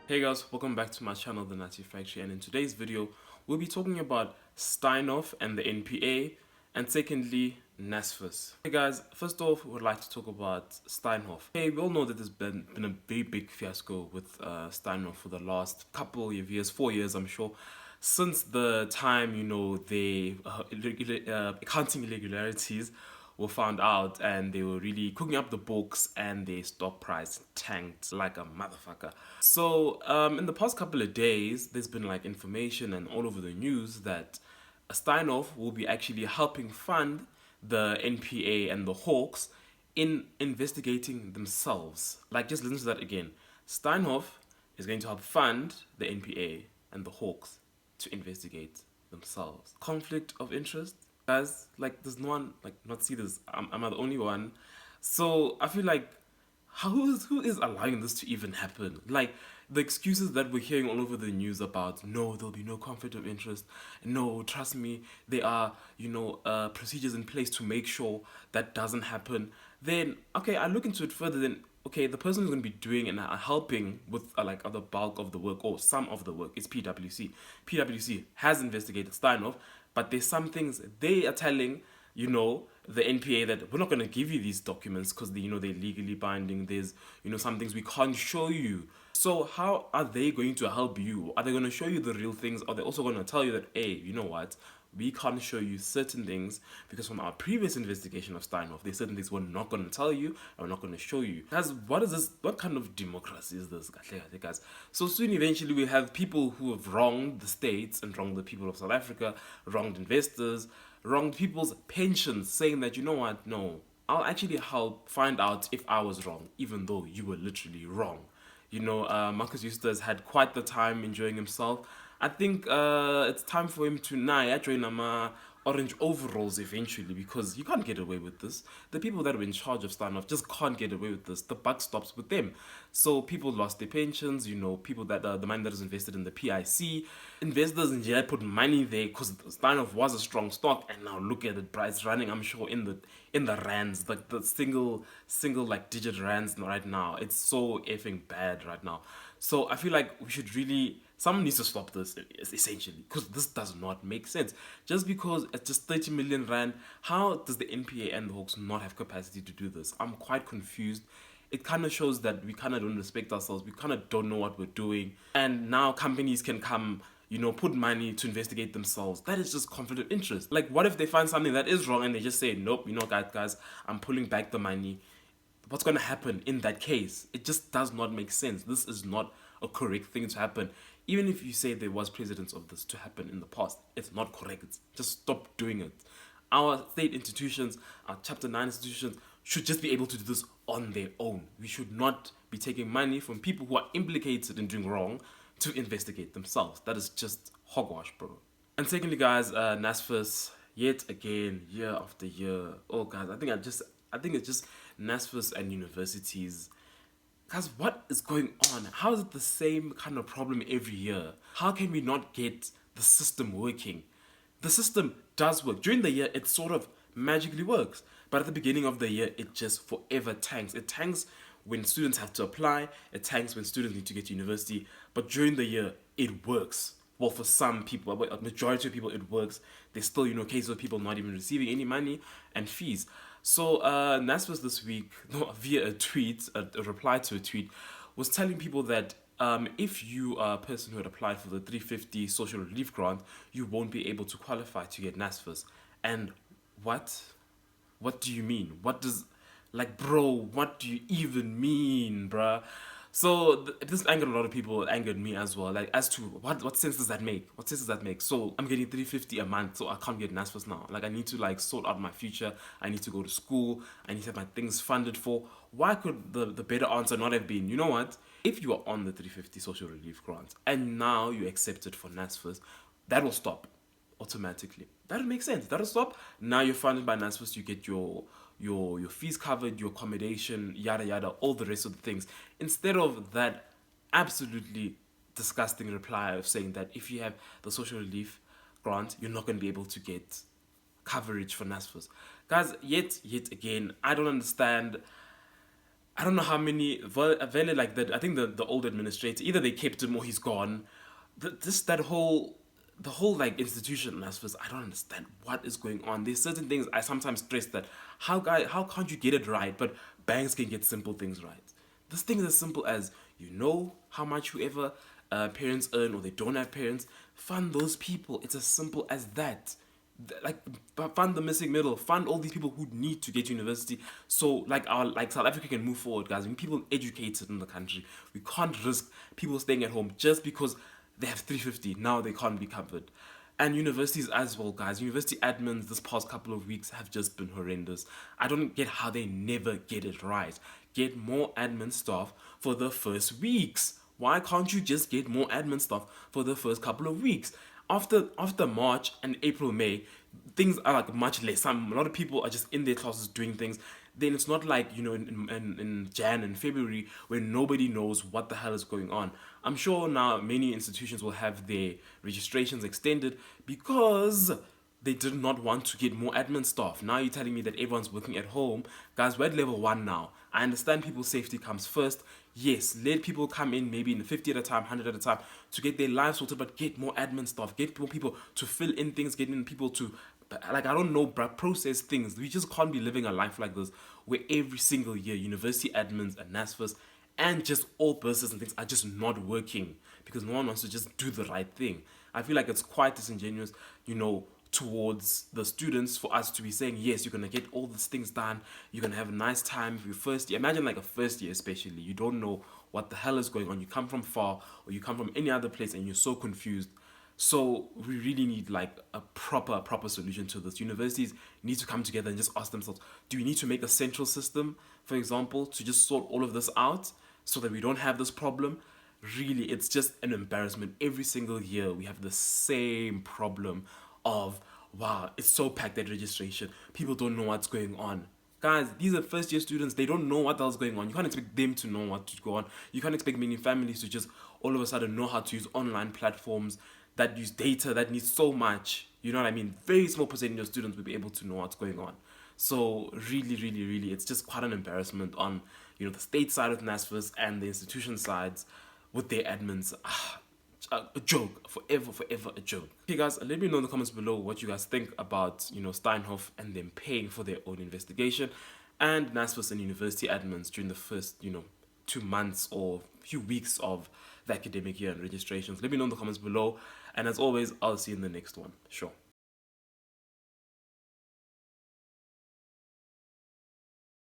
Hey guys, welcome back to my channel, The Nazi Factory, and in today's video, we'll be talking about Steinhoff and the NPA, and secondly, NSFAS. Hey guys, first off, we would like to talk about Steinhoff. Hey, we all know that there's been a very big fiasco with Steinhoff for the last couple of years, 4 years I'm sure, since the time, they accounting irregularities were found out and they were really cooking up the books and their stock price tanked like a motherfucker. So in the past couple of days, there's been like information and all over the news that Steinhoff will be actually helping fund the NPA and the Hawks in investigating themselves. Like, just listen to that again. Steinhoff is going to help fund the NPA and the Hawks to investigate themselves. Conflict of interest? Guys, like, does no one like not see this? Am I the only one? So I feel like who is allowing this to even happen? Like, the excuses that we're hearing all over the news about, no, there'll be no conflict of interest. No, trust me, there are procedures in place to make sure that doesn't happen. Then okay, I look into it further. Then okay, the person who's going to be doing and helping with like other bulk of the work or some of the work is PwC. PwC has investigated Steinhoff, but there's some things they are telling the NPA that we're not going to give you these documents because they're legally binding. There's some things we can't show you. So how are they going to help you? Are they going to show you the real things? Are they also going to tell you that, hey, you know what, we can't show you certain things because from our previous investigation of Steinhoff, there's certain things we're not going to tell you and we're not going to show you. Guys, what is this? What kind of democracy is this, guys? So soon, eventually, we have people who have wronged the states and wronged the people of South Africa, wronged investors, wronged people's pensions, saying that, you know what, no, I'll actually help find out if I was wrong, even though you were literally wrong. Marcus Eustace had quite the time enjoying himself. I think it's time for him to now join orange overalls eventually, because you can't get away with this. The people that were in charge of Steinhoff just can't get away with this. The buck stops with them. So people lost their pensions, people that the money that was invested in the PIC, investors in jail put money there because Steinhoff was a strong stock, and now look at it, price running, I'm sure in the rands, like the single like digit rands right now. It's so effing bad right now. So I feel like we should really, someone needs to stop this essentially, because this does not make sense. Just because it's just 30 million rand, how does the NPA and the Hawks not have capacity to do this? I'm quite confused. It kind of shows that we kind of don't respect ourselves. We kind of don't know what we're doing. And now companies can come, put money to investigate themselves. That is just conflict of interest. Like, what if they find something that is wrong and they just say, nope, guys, I'm pulling back the money. What's going to happen in that case? It just does not make sense. This is not a correct thing to happen. Even if you say there was precedence of this to happen in the past, it's not correct. Just stop doing it. Our state institutions, our Chapter 9 institutions, should just be able to do this on their own. We should not be taking money from people who are implicated in doing wrong to investigate themselves. That is just hogwash, bro. And secondly, guys, NSFAS, yet again, year after year. Oh, guys, I think it's just NSFAS and universities. Guys, what is going on? How is it the same kind of problem every year? How can we not get the system working? The system does work. During the year, it sort of magically works. But at the beginning of the year, it just forever tanks. It tanks when students have to apply. It tanks when students need to get to university. But during the year, it works. Well, for some people, a majority of people, it works. There's still, cases of people not even receiving any money and fees. So NSFAS this week, via a tweet, a reply to a tweet, was telling people that if you are a person who had applied for the 350 social relief grant, you won't be able to qualify to get NSFAS. And what? What do you mean? What does, like, bro, what do you even mean, bruh? So this angered a lot of people. It angered me as well. Like, as to what sense does that make? What sense does that make? So I'm getting 350 a month, so I can't get NSFAS now. Like, I need to like sort out my future. I need to go to school. I need to have my things funded for. Why could the better answer not have been, you know what? If you are on the 350 social relief grant and now you accepted for NSFAS, that will stop automatically. That'll make sense. That'll stop. Now you're funded by NSFAS. You get your fees covered, your accommodation, yada yada, all the rest of the things. Instead of that absolutely disgusting reply of saying that if you have the social relief grant, you're not going to be able to get coverage for NSFAS. Guys, yet again, I don't understand. I don't know how many, Vele like that. I think the old administrator, either they kept him or he's gone. The whole like institution NSFAS, I don't understand what is going on. There's certain things I sometimes stress that how can't you get it right, but banks can get simple things right. This thing is as simple as you know how much whoever parents earn or they don't have parents, fund those people. It's as simple as that. Like fund the missing middle, fund all these people who need to get to university, so like South Africa can move forward, guys. When people educated in the country, we can't risk people staying at home just because they have 350 now they can't be covered. And universities as well, guys. University admins this past couple of weeks have just been horrendous. I don't get how they never get it right. Get more admin staff for the first weeks. Why can't you just get more admin staff for the first couple of weeks? After March and April, May, things are like much less. A lot of people are just in their classes doing things. Then it's not like, in Jan and February when nobody knows what the hell is going on. I'm sure now many institutions will have their registrations extended because they did not want to get more admin staff. Now you're telling me that everyone's working at home. Guys, we're at level 1 now. I understand people's safety comes first. Yes, let people come in maybe in 50 at a time, 100 at a time to get their lives sorted, but get more admin staff. Get more people to fill in things, get in people to, like, I don't know, process things. We just can't be living a life like this where every single year university admins and NSFAS and just all businesses and things are just not working because no one wants to just do the right thing. I feel like it's quite disingenuous, towards the students for us to be saying, yes, you're going to get all these things done, you're going to have a nice time for your first year. Imagine like a first year especially, you don't know what the hell is going on, you come from far or you come from any other place and you're so confused. So we really need like a proper solution to this. Universities need to come together and just ask themselves, do we need to make a central system, for example, to just sort all of this out so that we don't have this problem? Really, it's just an embarrassment. Every single year we have the same problem of, wow, it's so packed at registration, people don't know what's going on. Guys, these are first year students, they don't know what the hell's going on. You can't expect them to know what to go on. You can't expect many families to just all of a sudden know how to use online platforms that use data that needs so much. You know what I mean? Very small percentage of students will be able to know what's going on. So really, it's just quite an embarrassment on the state side of NSFAS and the institution sides with their admins. A joke, forever a joke. Okay guys, let me know in the comments below what you guys think about Steinhoff and them paying for their own investigation and NSFAS and university admins during the first 2 months or few weeks of the academic year and registrations. Let me know in the comments below, and as always, I'll see you in the next one. Sure.